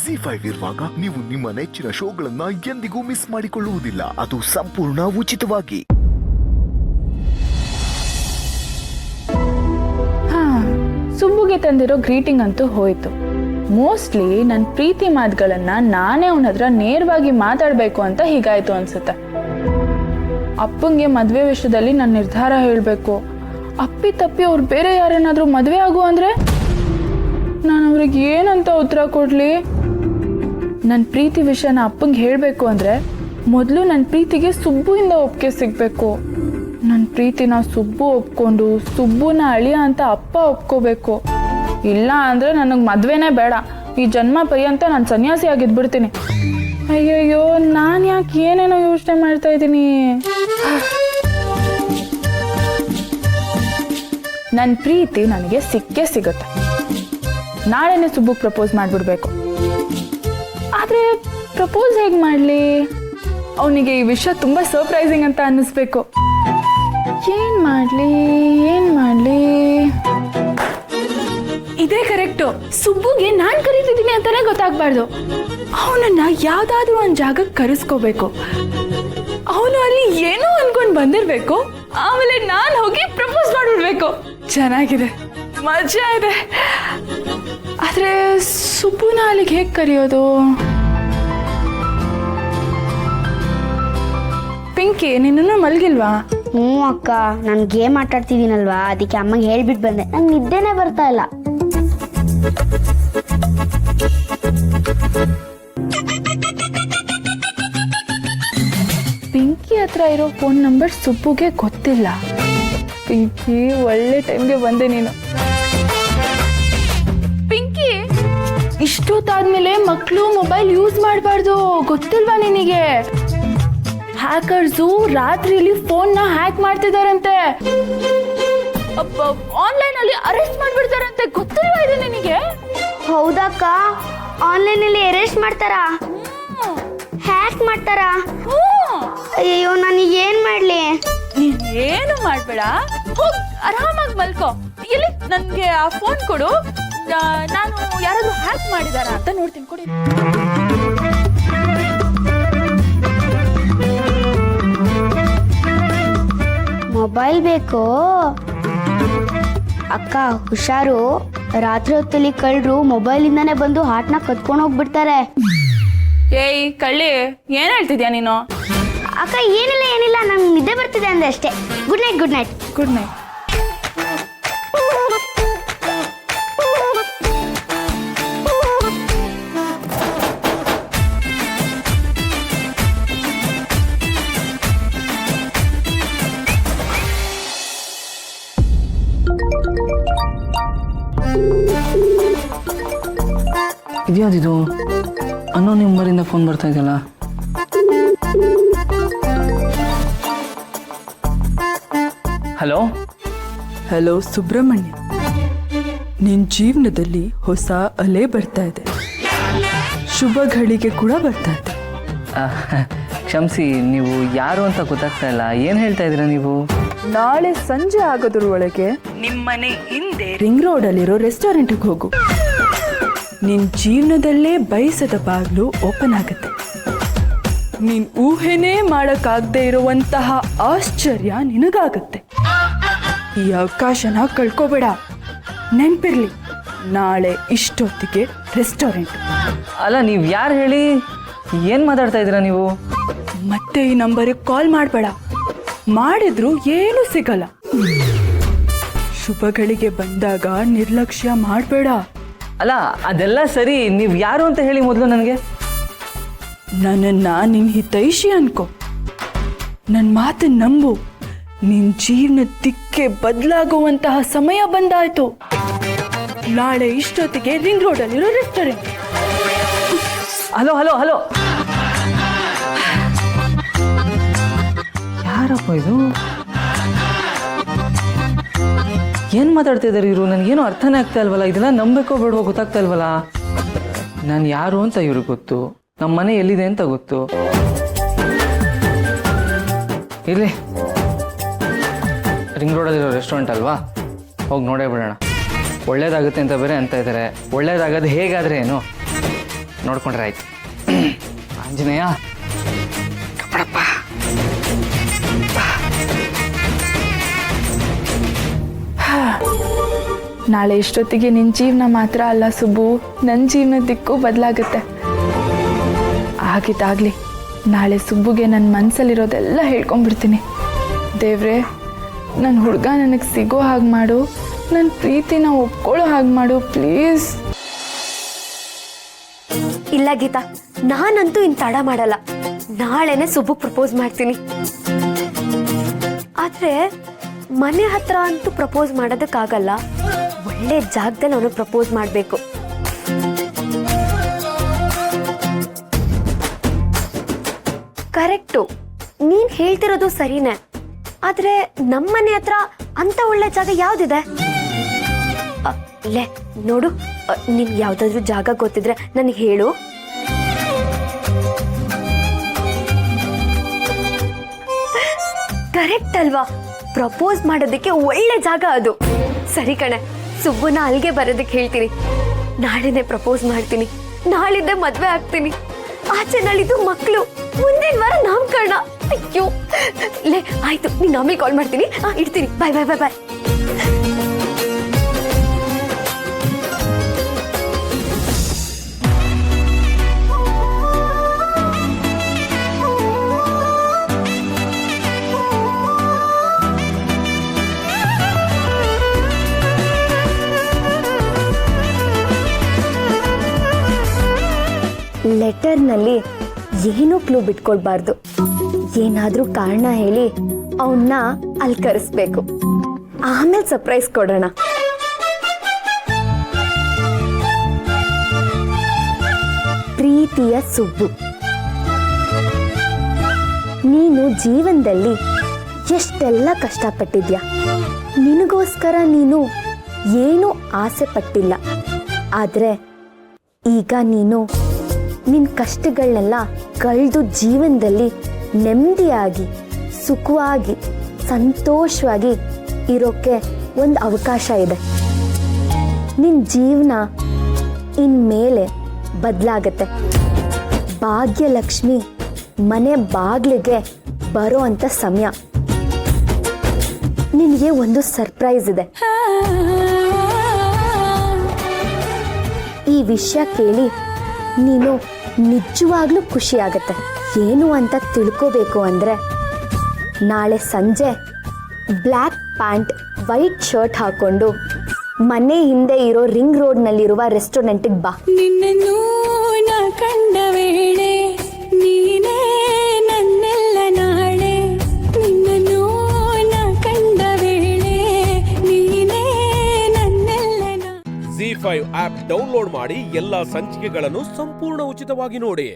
ZEE5 ಇರುವಾಗ ನೀವು ನಿಮ್ಮ ನೆಚ್ಚಿನ ಶೋಗಳನ್ನ ಎಂದಿಗೂ ಮಿಸ್ ಮಾಡಿಕೊಳ್ಳುವುದಿಲ್ಲ. ಅದು ಸಂಪೂರ್ಣ ಉಚಿತವಾಗಿ. ಸುಬ್ಬುಗೆ ತಂದಿರೋ ಗ್ರೀಟಿಂಗ್ ಅಂತೂ ಹೋಯ್ತು. ಮೋಸ್ಟ್ಲಿ ನನ್ನ ಪ್ರೀತಿ ಮಾತುಗಳನ್ನ ನಾನೇ ಅವನ ಹತ್ರ ನೇರವಾಗಿ ಮಾತಾಡಬೇಕು ಅಂತ ಹೀಗಾಯ್ತು ಅನ್ಸುತ್ತೆ. ಅಪ್ಪಂಗೆ ಮದುವೆ ವಿಷಯದಲ್ಲಿ ನನ್ನ ನಿರ್ಧಾರ ಹೇಳಬೇಕು. ಅಪ್ಪಿ ತಪ್ಪಿ ಅವ್ರು ಬೇರೆ ಯಾರೇನಾದ್ರೂ ಮದುವೆ ಆಗು ಅಂದ್ರೆ ನಾನು ಅವ್ರಿಗೆ ಏನಂತ ಉತ್ತರ ಕೊಡ್ಲಿ? ನನ್ನ ಪ್ರೀತಿ ವಿಷಯನ ಅಪ್ಪಂಗೆ ಹೇಳಬೇಕು ಅಂದ್ರೆ ಮೊದಲು ನನ್ನ ಪ್ರೀತಿಗೆ ಸುಬ್ಬುವಿಂದ ಒಪ್ಪಿಗೆ ಸಿಗಬೇಕು. ನನ್ನ ಪ್ರೀತಿನ ಸುಬ್ಬು ಒಪ್ಕೊಂಡು ಸುಬ್ಬುನ ಅಳಿಯ ಅಂತ ಅಪ್ಪ ಒಪ್ಕೋಬೇಕು. ಇಲ್ಲ ಅಂದರೆ ನನಗೆ ಮದುವೆನೇ ಬೇಡ, ಈ ಜನ್ಮ ಪರ್ಯಂತ ನಾನು ಸನ್ಯಾಸಿ ಆಗಿದ್ಬಿಡ್ತೀನಿ. ಅಯ್ಯಯ್ಯೋ, ನಾನು ಯಾಕೆ ಏನೇನೋ ಯೋಚನೆ ಮಾಡ್ತಾ ಇದ್ದೀನಿ. ನನ್ನ ಪ್ರೀತಿ ನನಗೆ ಸಿಕ್ಕೇ ಸಿಗುತ್ತೆ. ನಾಳೆನೇ ಸುಬ್ಬುಗೆ ಪ್ರಪೋಸ್ ಮಾಡಿಬಿಡ್ಬೇಕು. ಆದರೆ ಪ್ರಪೋಸ್ ಹೇಗೆ ಮಾಡಲಿ? ಅವನಿಗೆ ಈ ವಿಷಯ ತುಂಬ ಸರ್ಪ್ರೈಸಿಂಗ್ ಅಂತ ಅನ್ನಿಸ್ಬೇಕು. ಏನು ಮಾಡಲಿ? ಇದೇ ಕರೆಕ್ಟು. ಸುಬ್ಬುಗೆ ನಾನು ಕರೀತಿದ್ದೀನಿ ಅಂತಾನೆ ಗೊತ್ತಾಗ್ಬಾರ್ದು. ಅವನನ್ನ ಯಾವ್ದಾದ್ರೂ ಒಂದು ಜಾಗಕ್ಕೆ ಕರೆಸ್ಕೋಬೇಕು. ಅವನು ಅಲ್ಲಿ ಏನೋ ಅನ್ಕೊಂಡು ಬಂದಿರ್ಬೇಕು. ಆಮೇಲೆ ನಾನು ಹೋಗಿ ಪ್ರಪೋಸ್ ಮಾಡಿಬಿಡ್ಬೇಕು. ಚೆನ್ನಾಗಿದೆ, ಮಜಾ ಇದೆ. ಆದ್ರೆ ಸುಬ್ಬುನ ಅಲ್ಲಿಗೆ ಹೇಗೆ ಕರೆಯೋದು? ಪಿಂಕಿ, ನಿನ್ನನ್ನು ಮಲಗಿಲ್ವಾ? ಅಕ್ಕ, ನಾನು ಗೇಮ್ ಆಟಾಡ್ತಿದ್ದೀನಲ್ವಾ, ಅದಕ್ಕೆ ಅಮ್ಮಗೆ ಹೇಳ್ಬಿಟ್ಟು ಬಂದೆ. ನಂಗೆ ನಿದ್ದೆನೇ ಬರ್ತಾ ಇಲ್ಲ. ಪಿಂಕಿ ಹತ್ರ ಇರೋ ಫೋನ್ ನಂಬರ್ ಸುಬ್ಬುಗೆ ಗೊತ್ತಿಲ್ಲ. ಪಿಂಕಿ, ಒಳ್ಳೆ ಟೈಮ್ಗೆ ಬಂದೆ ನೀನು. ಪಿಂಕಿ, ಇಷ್ಟೊತ್ತಾದ್ಮೇಲೆ ಮಕ್ಕಳು ಮೊಬೈಲ್ ಯೂಸ್ ಮಾಡಬಾರ್ದು, ಗೊತ್ತಿಲ್ವಾ ನಿನಗೆ? ಹ್ಯಾಕರ್ಸು ರಾತ್ರಿಯಲ್ಲಿ ಫೋನ್ನ ಹ್ಯಾಕ್ ಮಾಡ್ತಿದಾರಂತೆ. ಆನ್ಲೈನ್ ಅಲ್ಲಿ ಅರೆಸ್ಟ್ ಮಾಡ್ಬಿಡ್ತಾರಂತೆ, ಗೊತ್ತಿಲ್ವಾ ಇದು ನಿನಗೆ? ಹೌದಕ್ಕ, ಆನ್ಲೈನ್ ಅಲ್ಲಿ ಅರೆಸ್ಟ್ ಮಾಡ್ತಾರಾ? ಹ್ಯಾಕ್ ಮಾಡ್ತಾರಾ? ಅಯ್ಯೋ, ನಾನು ಏನ್ ಮಾಡ್ಲಿ? ನೀನ್ ಏನು ಮಾಡ್ಬೇಡ, ಹೋಗ್ ಆರಾಮಾಗಿ ಮಲ್ಕೋ. ಇಲ್ಲಿ ನನ್ಗೆ ಆ ಫೋನ್ ಕೊಡು, ನಾನು ಯಾರಾದ್ರೂ ಹ್ಯಾಕ್ ಮಾಡಿದಾರ ಅಂತ ನೋಡ್ತೀನಿ. ಕೊಡಿ. ಮೊಬೈಲ್ ಬೇಕು? ಅಕ್ಕ ಹುಷಾರು, ರಾತ್ರಿ ಹೊತ್ತಲ್ಲಿ ಕಳ್ಳರು ಮೊಬೈಲಿಂದಾನೇ ಬಂದು ಹಾಟ್ನ ಕತ್ಕೊಂಡು ಹೋಗ್ಬಿಡ್ತಾರೆ. ಏಯ್ ಕಳ್ಳಿ, ಏನ್ ಹೇಳ್ತಿದ್ಯಾ ನೀನು? ಅಕ್ಕ ಏನಿಲ್ಲ, ನಂಗೆ ನಿದ್ದೆ ಬರ್ತಿದೆ ಅಂದೆ ಅಷ್ಟೇ. Good night. Good night. ಇದ್ಯಾವುದಿದು? ಅನ್ನೋ ನಂಬರಿಂದ ಫೋನ್ ಬರ್ತಾ ಇದೆಯಲ್ಲ. ಹಲೋ ಸುಬ್ರಹ್ಮಣ್ಯ, ನಿನ್ನ ಜೀವನದಲ್ಲಿ ಹೊಸ ಅಲೆ ಬರ್ತಾ ಇದೆ. ಶುಭ ಘಳಿಗೆ ಕೂಡ ಬರ್ತಾ ಇದೆ. ಕ್ಷಮಿಸಿ, ನೀವು ಯಾರು ಅಂತ ಗೊತ್ತಾಗ್ತಾ ಇಲ್ಲ. ಏನು ಹೇಳ್ತಾ ಇದ್ದೀರಾ ನೀವು? ನಾಳೆ ಸಂಜೆ ಆಗೋದ್ರ ಒಳಗೆ ನಿಮ್ಮನೆ ಹಿಂದೆ ರಿಂಗ್ ರೋಡಲ್ಲಿರೋ ರೆಸ್ಟೋರೆಂಟ್ಗೆ ಹೋಗು. ನಿನ್ನ ಜೀವನದಲ್ಲೇ ಬಯಸದ ಬಾಗಿಲು ಓಪನ್ ಆಗುತ್ತೆ. ನೀನ್ ಊಹೆನೇ ಮಾಡಕ್ಕಾಗದೆ ಇರುವಂತಹ ಆಶ್ಚರ್ಯ ನಿನಗಾಗತ್ತೆ. ಈ ಅವಕಾಶನ ಕಳ್ಕೋಬೇಡ. ನೆನ್ಪಿರ್ಲಿ, ನಾಳೆ ಇಷ್ಟೊತ್ತಿಗೆ ರೆಸ್ಟೋರೆಂಟ್. ಅಲ್ಲ, ನೀವು ಯಾರು ಹೇಳಿ? ಏನು ಮಾತಾಡ್ತಾ ಇದ್ದೀರಾ ನೀವು? ಮತ್ತೆ ಈ ನಂಬರಿಗೆ ಕಾಲ್ ಮಾಡಬೇಡ. ಮಾಡಿದ್ರು ಏನೂ ಸಿಗಲ್ಲ. ಶುಭಗಳಿಗೆ ಬಂದಾಗ ನಿರ್ಲಕ್ಷ್ಯ ಮಾಡಬೇಡ. ಅಲ್ಲ, ಅದೆಲ್ಲ ಸರಿ. ನೀವು ಯಾರು ಅಂತ ಹೇಳಿ ಮೊದಲು ನನಗೆ. ನನ್ನನ್ನ ನಿನ್ ಹಿತೈಷಿ ಅನ್ಕೋ. ನನ್ನ ಮಾತನ್ನ ನಂಬು. ನಿನ್ ಜೀವನ ದಿಕ್ಕೆ ಬದಲಾಗುವಂತಹ ಸಮಯ ಬಂದಾಯ್ತು. ನಾಳೆ ಇಷ್ಟೊತ್ತಿಗೆ ರಿಂಗ್ ರೋಡಲ್ಲಿರೋ ರೆಸ್ಟೋರೆಂಟ್. ಹಲೋ, ಯಾರಪ್ಪ ಇದು? ಏನು ಮಾತಾಡ್ತಾ ಇದ್ದಾರೆ ಇವರು? ನನಗೇನು ಅರ್ಥನೇ ಆಗ್ತಾ ಇಲ್ವಲ್ಲ. ಇದೆಲ್ಲ ನಂಬೇಕೋ ಬೇಡವೋ ಗೊತ್ತಾಗ್ತಾ ಇಲ್ವಲ್ಲ. ನಾನು ಯಾರು ಅಂತ ಇವ್ರಿಗೆ ಗೊತ್ತು, ನಮ್ಮ ಮನೆ ಎಲ್ಲಿದೆ ಅಂತ ಗೊತ್ತು. ಇರಲಿ, ರಿಂಗ್ ರೋಡಲ್ಲಿರೋ ರೆಸ್ಟೋರೆಂಟ್ ಅಲ್ವಾ, ಹೋಗಿ ನೋಡೇ ಬಿಡೋಣ. ಒಳ್ಳೇದಾಗುತ್ತೆ ಅಂತ ಬೇರೆ ಅಂತ ಇದ್ದಾರೆ. ಒಳ್ಳೇದಾಗೋದು ಹೇಗಾದರೆ ಏನು? ನೋಡ್ಕೊಂಡ್ರೆ ಆಯ್ತು. ಆಂಜನೇಯ ಕಪ್ಪಡಪ್ಪ. ನಾಳೆ ಇಷ್ಟೊತ್ತಿಗೆ ನಿನ್ನ ಜೀವನ ಮಾತ್ರ ಅಲ್ಲ ಸುಬ್ಬು, ನನ್ನ ಜೀವನ ದಿಕ್ಕು ಬದಲಾಗುತ್ತೆ. ಆಗಿದ್ದಾಗಲಿ ನಾಳೆ ಸುಬ್ಬುಗೆ ನನ್ನ ಮನಸ್ಸಲ್ಲಿರೋದೆಲ್ಲ ಹೇಳ್ಕೊಂಡ್ಬಿಡ್ತೀನಿ. ದೇವ್ರೆ, ನನ್ನ ಹುಡುಗ ನನಗೆ ಸಿಗೋ ಹಾಗೆ ಮಾಡು, ನನ್ನ ಪ್ರೀತಿನ ಒಪ್ಕೊಳ್ಳೋ ಹಾಗೆ ಮಾಡು ಪ್ಲೀಸ್. ಇಲ್ಲ ಗೀತಾ, ನಾನಂತೂ ಇನ್ ತಡ ಮಾಡಲ್ಲ. ನಾಳೆನೆ ಸುಬ್ಬು ಪ್ರಪೋಸ್ ಮಾಡ್ತೀನಿ. ಆದ್ರೆ ಮನೆ ಹತ್ರ ಅಂತೂ ಪ್ರಪೋಸ್ ಮಾಡೋದಕ್ಕಾಗಲ್ಲ. ಒಳ್ಳೆ ಜಾಗದಲ್ಲಿ ಅವನು ಪ್ರಪೋಸ್ ಮಾಡಬೇಕು. ಕರೆಕ್ಟು, ನೀನ್ ಹೇಳ್ತಿರೋದು ಸರಿನೇ. ಆದ್ರೆ ನಮ್ಮನೆ ಹತ್ರ ಅಂತ ಒಳ್ಳೆ ಜಾಗ ಯಾವ್ದಿದೆ? ಲೇ ನೋಡು, ನಿನ್ಗೆ ಯಾವ್ದಾದ್ರು ಜಾಗ ಗೊತ್ತಿದ್ರೆ ನನಗೆ ಹೇಳು. ಕರೆಕ್ಟ್ ಅಲ್ವಾ? ಪ್ರಪೋಸ್ ಮಾಡೋದಕ್ಕೆ ಒಳ್ಳೆ ಜಾಗ ಅದು. ಸರಿ ಕಣೆ, ಸುಬ್ಬುನ ಅಲ್ಲಿಗೆ ಬರೋದಕ್ಕೆ ಹೇಳ್ತೀನಿ. ನಾಳೆನೆ ಪ್ರಪೋಸ್ ಮಾಡ್ತೀನಿ, ನಾಳಿದ್ದೆ ಮದ್ವೆ ಆಗ್ತೀನಿ. ಆಚೆ ನಾಳಿದ್ದು ಮಕ್ಕಳು, ಮುಂದಿನ ವಾರ ನಾಮಕರಣ. ಅಯ್ಯೋ ಲೇ, ಆಯ್ತು, ನೀನು ಆಮೇಲೆ ಕಾಲ್ ಮಾಡ್ತೀನಿ. ಇಡ್ತೀನಿ. ಬಾಯ್ ಬಾಯ್ ಬಾಯ್ ಬಾಯ್. ಲೆಟರ್ನಲ್ಲಿ ಏನೂ ಕ್ಲೂ ಬಿಟ್ಕೊಳ್ಬಾರ್ದು. ಏನಾದ್ರೂ ಕಾರಣ ಹೇಳಿ ಅವನ್ನ ಅಲ್ಲಿ ಕರೆಸ್ಬೇಕು. ಆಮೇಲೆ ಸರ್ಪ್ರೈಸ್ ಕೊಡೋಣ. ಪ್ರೀತಿಯ ಸುಬ್ಬು, ನೀನು ಜೀವನದಲ್ಲಿ ಎಷ್ಟೆಲ್ಲ ಕಷ್ಟಪಟ್ಟಿದ್ಯಾ. ನಿನಗೋಸ್ಕರ ನೀನು ಏನೂ ಆಸೆ ಪಟ್ಟಿಲ್ಲ. ಆದ್ರೆ ಈಗ ನೀನು ನಿನ್ನ ಕಷ್ಟಗಳನ್ನೆಲ್ಲ ಕಳೆದು ಜೀವನದಲ್ಲಿ ನೆಮ್ಮದಿಯಾಗಿ ಸುಖವಾಗಿ ಸಂತೋಷವಾಗಿ ಇರೋಕ್ಕೆ ಒಂದು ಅವಕಾಶ ಇದೆ. ನಿನ್ನ ಜೀವನ ಇನ್ಮೇಲೆ ಬದಲಾಗತ್ತೆ. ಭಾಗ್ಯಲಕ್ಷ್ಮಿ ಮನೆ ಬಾಗಿಲಿಗೆ ಬರೋ ಅಂಥ ಸಮಯ. ನಿನಗೆ ಒಂದು ಸರ್ಪ್ರೈಸ್ ಇದೆ. ಈ ವಿಷಯ ಕೇಳಿ ನೀನು ನಿಜವಾಗ್ಲೂ ಖುಷಿ ಆಗತ್ತೆ. ಏನು ಅಂತ ತಿಳ್ಕೋಬೇಕು ಅಂದರೆ ನಾಳೆ ಸಂಜೆ ಬ್ಲ್ಯಾಕ್ ಪ್ಯಾಂಟ್ ವೈಟ್ ಶರ್ಟ್ ಹಾಕೊಂಡು ಮನೆ ಹಿಂದೆ ಇರೋ ರಿಂಗ್ ರೋಡ್ನಲ್ಲಿರುವ ರೆಸ್ಟೋರೆಂಟಿಗೆ ಬಾ. ನಿನ್ನನ್ನು ನಾ ಕಂಡ ವೇಳೆ ನೀನೇ ನನ್ನೆಲ್ಲ ನಾಳೆ. ನಿನ್ನನ್ನು ನಾ ಕಂಡ ವೇಳೆ ನೀನೇ ನನ್ನೆಲ್ಲ. ZEE5 ಆಪ್ ಡೌನ್ಲೋಡ್ ಮಾಡಿ ಎಲ್ಲಾ ಸಂಚಿಕೆಗಳನ್ನು ಸಂಪೂರ್ಣ ಉಚಿತವಾಗಿ ನೋಡಿ.